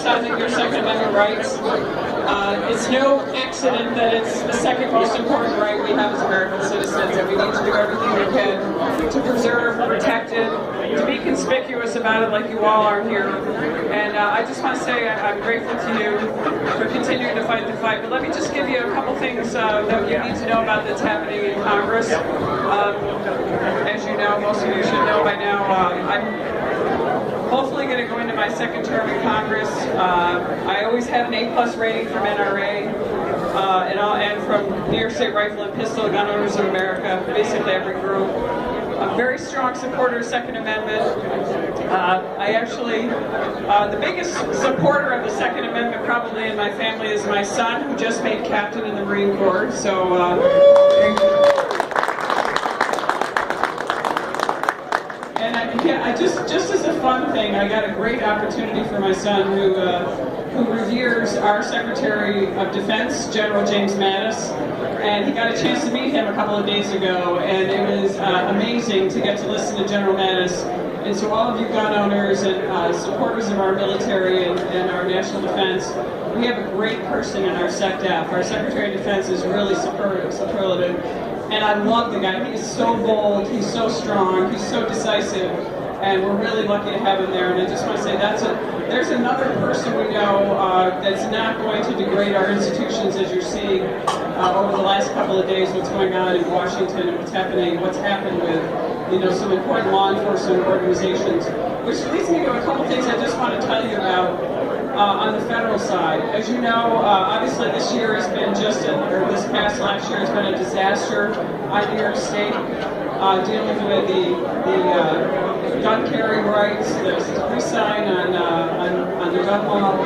exercising your Second Amendment rights. It's no accident that it's the second most important right we have as American citizens, and we need to do everything we can to preserve, protect it, to be conspicuous about it like you all are here. And I just want to say I'm grateful to you for continuing to fight the fight. But let me just give you a couple things that you need to know about that's happening in Congress. As you know, most of you should know by now, I'm hopefully going to go into my second term in Congress. I always had an A+ rating from NRA and from New York State Rifle and Pistol Gun Owners of America, basically every group. I'm a very strong supporter of Second Amendment. I actually, the biggest supporter of the Second Amendment probably in my family is my son, who just made captain in the Marine Corps. So, and I just as a fun thing, I got a great opportunity for my son, who reveres our Secretary of Defense, General James Mattis. And he got a chance to meet him a couple of days ago, and it was amazing to get to listen to General Mattis. And so all of you gun owners and supporters of our military and our national defense, we have a great person in our SecDef. Our Secretary of Defense is really superlative. And I love the guy. He is so bold, he's so strong, he's so decisive, and we're really lucky to have him there. And I just want to say there's another person we know that's not going to degrade our institutions, as you're seeing over the last couple of days, what's going on in Washington and what's happened with some important law enforcement organizations. Which leads me to a couple things I just want to tell you about on the federal side. As you know, obviously this year has been last year has been a disaster on New York State, dealing with the gun carry rights, the re-sign on the gun law.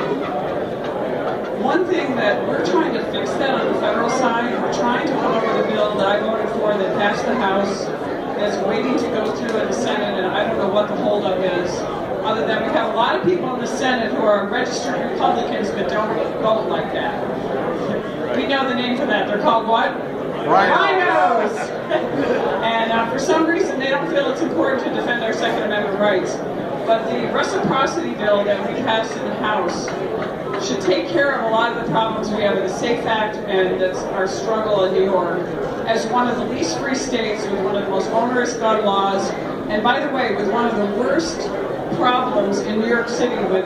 One thing that we're trying to fix that on the federal side, we're trying to come up with a bill that I voted for that passed the House, that's waiting to go through in the Senate, and I don't know what the holdup is, other than we have a lot of people in the Senate who are registered Republicans but don't vote like that. We know the name for that. They're called what? Rhinos! And for some reason they don't feel it's important to defend our Second Amendment rights. But the reciprocity bill that we passed in the House should take care of a lot of the problems we have with the SAFE Act, and that's our struggle in New York. As one of the least free states with one of the most onerous gun laws, and by the way, with one of the worst problems in New York City with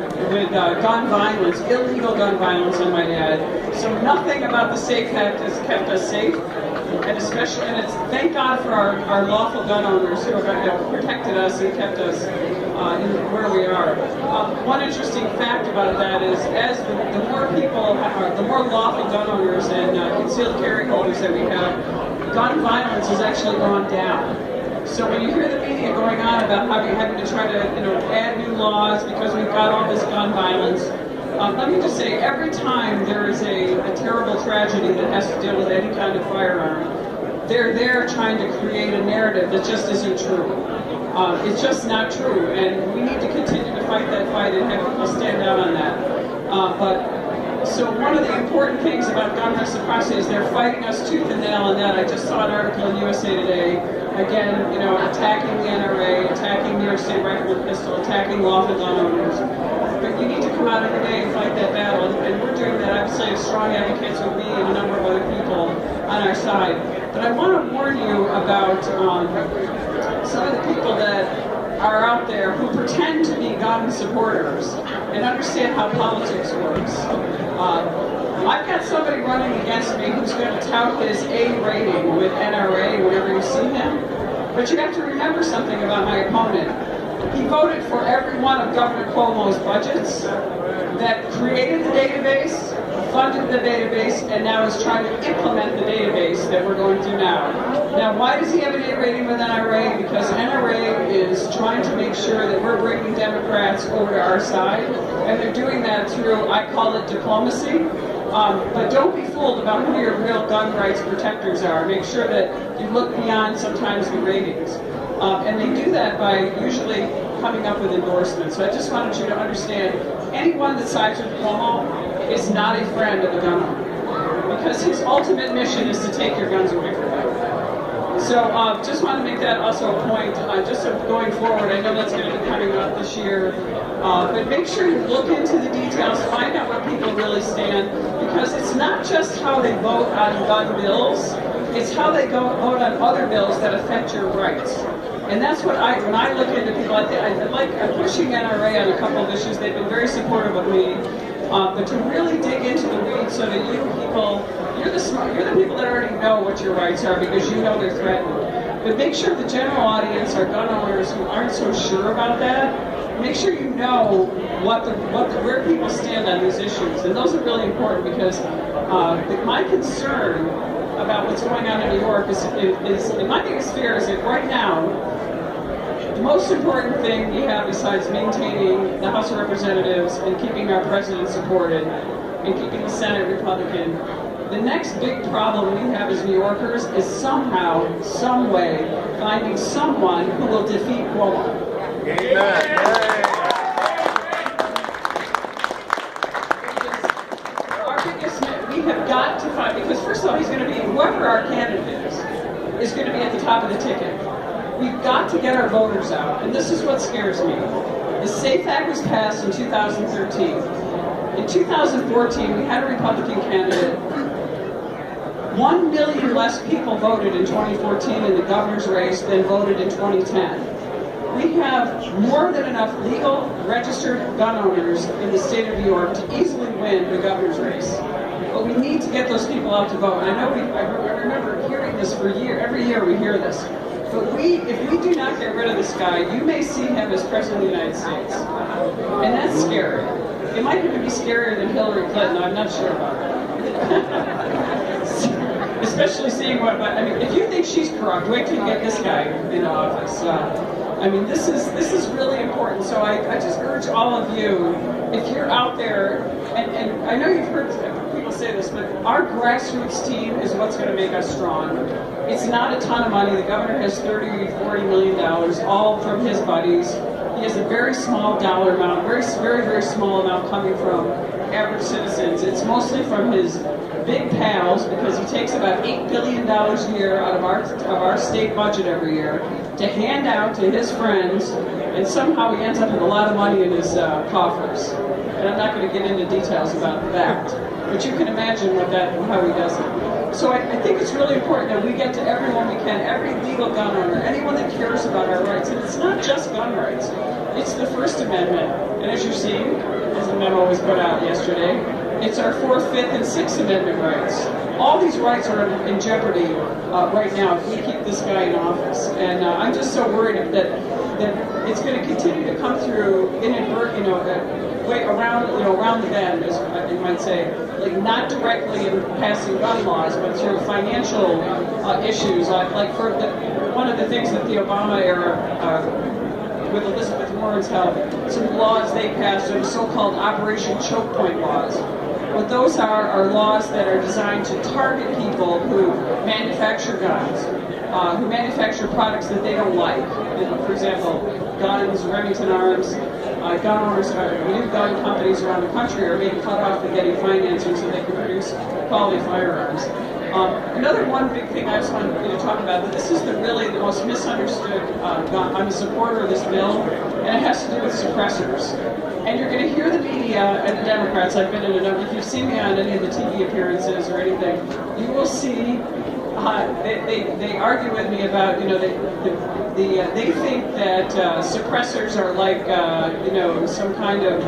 gun violence, illegal gun violence, I might add. So nothing about the SAFE Act has kept us safe, and it's thank God for our lawful gun owners who have protected us and kept us where we are. One interesting fact about that is, as the more people, the more lawful gun owners and concealed carry holders that we have, gun violence has actually gone down. So when you hear the media going on about how you're having to try to add new laws because we've got all this gun violence, let me just say, every time there is a terrible tragedy that has to deal with any kind of firearm, they're there trying to create a narrative that just isn't true. It's just not true, and we need to continue to fight that fight and have people stand down on that. So one of the important things about gun reciprocity is they're fighting us tooth and nail on that. I just saw an article in USA Today, again, attacking the NRA, attacking New York State Rifle and Pistol, attacking lawful gun owners. But you need to come out every day and fight that battle, and we're doing that, obviously, as strong advocates with me and a number of other people on our side. But I want to warn you about some of the people that are out there who pretend to be gun supporters and understand how politics works. I've got somebody running against me who's going to tout his A rating with NRA whenever you see him. But you have to remember something about my opponent. He voted for every one of Governor Cuomo's budgets, that created the database, funded the database, and now is trying to implement the database that we're going through now. Now, why does he have an A rating with NRA? Because NRA is trying to make sure that we're bringing Democrats over to our side, and they're doing that through, I call it diplomacy. But don't be fooled about who your real gun rights protectors are. Make sure that you look beyond sometimes the ratings. And they do that by usually coming up with endorsements. So I just wanted you to understand, anyone that sides with Cuomo is not a friend of the gun owner, because his ultimate mission is to take your guns away from you. So just want to make that also a point, just of going forward. I know that's going to be coming up this year, but make sure you look into the details really stand, because it's not just how they vote on gun bills, it's how they vote on other bills that affect your rights. And that's what when I look into people, I'm pushing NRA on a couple of issues. They've been very supportive of me, but to really dig into the weeds so that you people, you're the people that already know what your rights are because you know they're threatened. But make sure the general audience are gun owners who aren't so sure about that. Make sure you know where people stand on these issues, and those are really important because my concern about what's going on in New York is my biggest fear is that right now, the most important thing we have besides maintaining the House of Representatives and keeping our president supported and keeping the Senate Republican, the next big problem we have as New Yorkers is somehow, some way, finding someone who will defeat Cuomo. Amen. We have got to find, because first of all, he's going to be, whoever our candidate is going to be at the top of the ticket. We've got to get our voters out, and this is what scares me. The SAFE Act was passed in 2013. In 2014, we had a Republican candidate. 1 million less people voted in 2014 in the governor's race than voted in 2010. We have more than enough legal registered gun owners in the state of New York to easily win the governor's race. But we need to get those people out to vote. And I know I remember hearing this for years. Every year we hear this. But if we do not get rid of this guy, you may see him as president of the United States. And that's scary. It might even be scarier than Hillary Clinton. I'm not sure about that. Especially seeing I mean, if you think she's corrupt, wait till you get this guy in office. I mean, this is really important. So I just urge all of you, if you're out there, and I know you've heard people say this, but our grassroots team is what's going to make us strong. It's not a ton of money. The governor has $40 million, all from his buddies. He has a very small dollar amount, very, very small amount coming from average citizens. It's mostly from his big pals, because he takes about $8 billion a year out of our state budget every year to hand out to his friends, and somehow he ends up with a lot of money in his coffers. And I'm not going to get into details about that, but you can imagine how he does it. So I think it's really important that we get to everyone we can, every legal gun owner, anyone that cares about our rights. And it's not just gun rights. It's the First Amendment. And as you're seeing, as the memo was put out yesterday, it's our 4th, 5th, and 6th Amendment rights. All these rights are in jeopardy right now if we keep this guy in office. And I'm just so worried that it's going to continue to come through inadvertent, way around the bend, as you might say, like not directly in passing gun laws, but through financial issues. Like for one of the things that the Obama era, with Elizabeth Warren's help, some laws they passed are the so-called Operation Choke Point laws. What those are laws that are designed to target people who manufacture guns, who manufacture products that they don't like. For example, guns, Remington Arms, gun owners, new gun companies around the country are being cut off and getting financing so they can produce quality firearms. Another one big thing I just wanted to talk about, but this is really the most misunderstood gun. I'm a supporter of this bill, and it has to do with suppressors. And you're going to hear the media and the Democrats, I've been in a number, if you've seen me on any of the TV appearances or anything, you will see they argue with me about, they think that suppressors are like, some kind of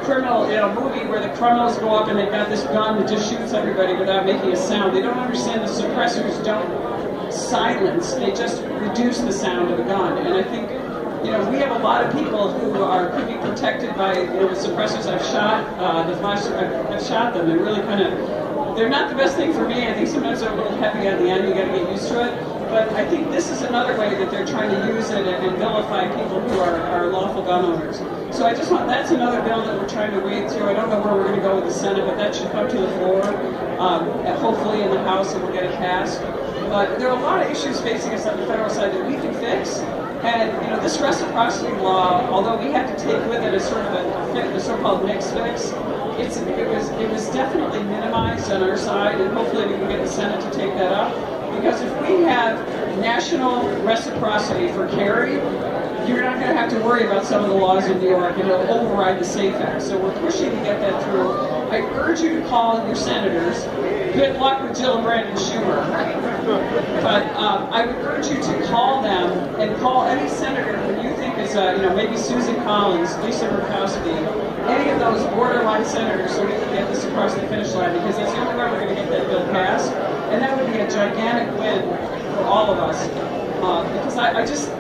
criminal, movie where the criminals go up and they've got this gun that just shoots everybody without making a sound. They don't understand the suppressors don't silence, they just reduce the sound of the gun. And I think, we have a lot of people who could be protected by, the suppressors I've shot, I've shot them. They're really they're not the best thing for me. I think sometimes they're a little heavy on the end, you gotta get used to it. But I think this is another way that they're trying to use it and vilify people who are lawful gun owners. So that's another bill that we're trying to wade through. I don't know where we're going to go with the Senate, but that should come to the floor, hopefully in the House, and we'll get it passed. But there are a lot of issues facing us on the federal side that we can fix. And this reciprocity law, although we had to take with it a sort of the so-called mixed fix, it was definitely minimized on our side, and hopefully we can get the Senate to take that up. Because if we have national reciprocity for carry, you're not going to have to worry about some of the laws in New York, and it'll override the SAFE Act. So we're pushing to get that through. I urge you to call your senators. Good luck with Jill and Brandon Schumer. But I would urge you to call them and call any senator who you think is, maybe Susan Collins, Lisa Murkowski, any of those borderline senators, so we can get this across the finish line, because that's the only way we're going to get that bill passed. And that would be a gigantic win for all of us. Because I just,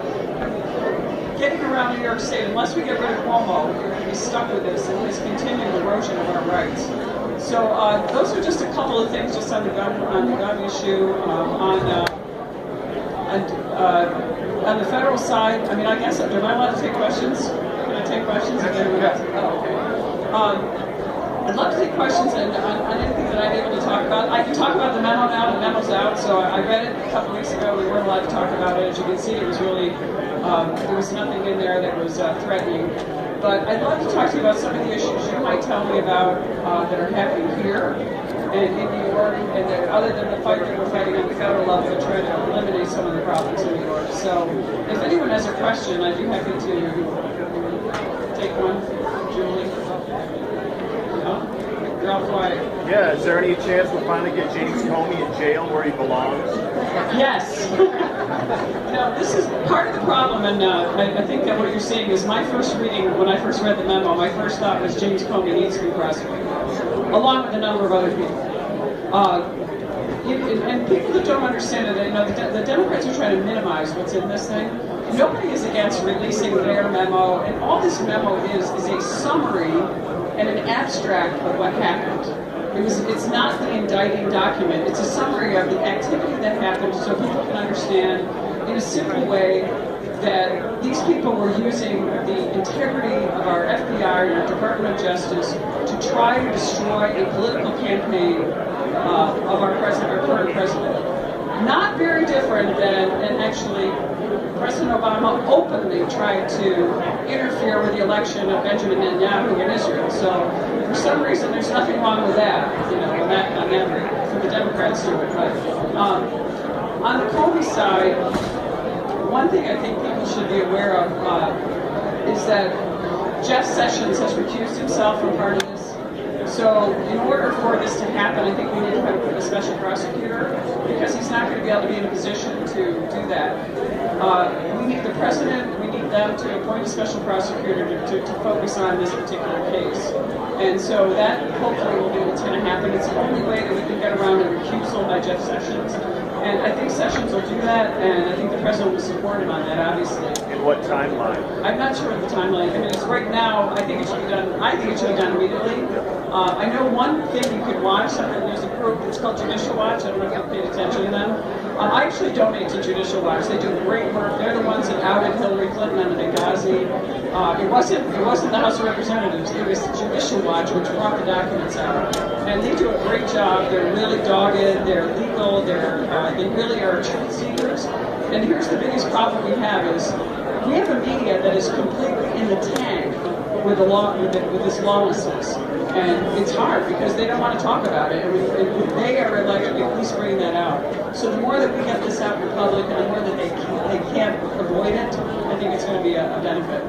getting around New York State, unless we get rid of Cuomo, we're going to be stuck with this and this continued erosion of our rights. So those are just a couple of things just on the gun issue. On the federal side, I mean, I guess, am I allowed to take questions? Can I take questions? Oh, okay. I'd love to take questions on anything that I'm able to talk about. I can talk about the memo now. The memo's out, so I read it a couple weeks ago. We weren't allowed to talk about it. As you can see, it was really, there was nothing in there that was threatening. But I'd love to talk to you about some of the issues you might tell me about that are happening here and in New York, and that other than the fight that we're fighting on the federal level to try to eliminate some of the problems in New York. So if anyone has a question, I'd be happy to take one. Julie? No? You're all quiet. Yeah, is there any chance we'll finally get James Comey in jail where he belongs? Yes. This is part of the problem, and I think that what you're seeing is my first reading, when I first read the memo, my first thought was James Comey needs to be prosecuted, along with a number of other people. And people that don't understand it, the Democrats are trying to minimize what's in this thing. Nobody is against releasing their memo, and all this memo is a summary and an abstract of what happened. It's not the indicting document. It's a summary of the activity that happened, so people can understand in a simple way that these people were using the integrity of our FBI and our Department of Justice to try to destroy a political campaign of our president, our current president. Not very different than, and actually, President Obama openly tried to interfere with the election of Benjamin Netanyahu in Israel. So, for some reason, there's nothing wrong with that, on that for the Democrats to do it. But on the Comey side, one thing I think people should be aware of is that Jeff Sessions has recused himself from part of this. So in order for this to happen, I think we need to have a special prosecutor, because he's not going to be able to be in a position to do that. We need the president, we need them to appoint a special prosecutor to focus on this particular case. And so that hopefully will be what's going to happen. It's the only way that we can get around a recusal by Jeff Sessions. And I think Sessions will do that, and I think the president will support him on that, obviously. In what timeline? I'm not sure of the timeline. I mean, it's right now. I think it should be done. I think it should be done immediately. I know one thing you could watch. There's a group. It's called Judicial Watch. I don't know if you've paid attention to them. I actually donate to Judicial Watch. They do great work. They're the ones that outed Hillary Clinton on the Benghazi. It wasn't the House of Representatives. It was Judicial Watch, which brought the documents out. And they do a great job. They're really dogged. They're legal. They really are truth seekers. And here's the biggest problem we have is we have a media that is completely in the tank with the law, with this lawlessness. And it's hard because they don't want to talk about it. And they are elected to at least bring that out. So the more that we get this out in the public, and the more that they can't avoid it, I think it's going to be a benefit.